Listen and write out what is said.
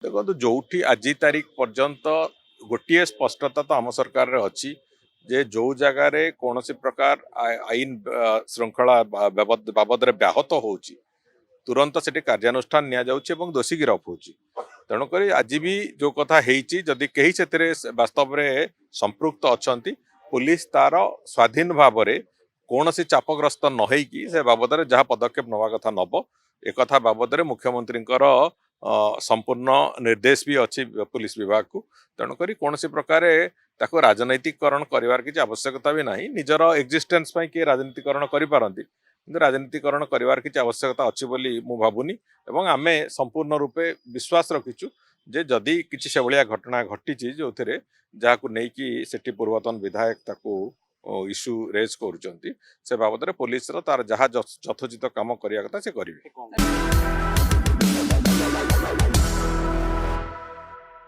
देखो जो आज तारीख पर्यंत गोटे स्पष्टता तो आम सरकार रे अच्छी जे जो जगार कौन प्रकार आईन श्रृंखला बाबद व्याहत होची तुरंत से कार्यानुष्ठान निया जाउची एवं दोषी गिरफ होची। तेणुक आज भी जो कथा जदि कहीं से वास्तव में संपृक्त अच्छा पुलिस तार स्वाधीन भाव में कौन सी चापग्रस्त न होइकी से बाबद जहाँ पदक्षेप नवा कथा नब एक बाबद मुख्यमंत्री संपूर्ण निर्देश भी अच्छी पुलिस विभाग को। तेणुक कौन सी प्रकार ताको राजनैतिकरण करार किसी आवश्यकता भी नहीं। निजर एक्जिस्टेंस किए राजनीतिकरण करिपारंती किंतु राजनीतिकरण करार किसी आवश्यकता अच्छी बोली मु भावुनी एवं आमे संपूर्ण रूपे विश्वास रखिचु जे जदि किसी से भाया घटना घटी जो थे जहाँ नहीं सेठी पूर्वतन विधायक ताको इश्यू रेज कर से बाबद पुलिस तार जहाँ यथोचित काम करने से करेंगे।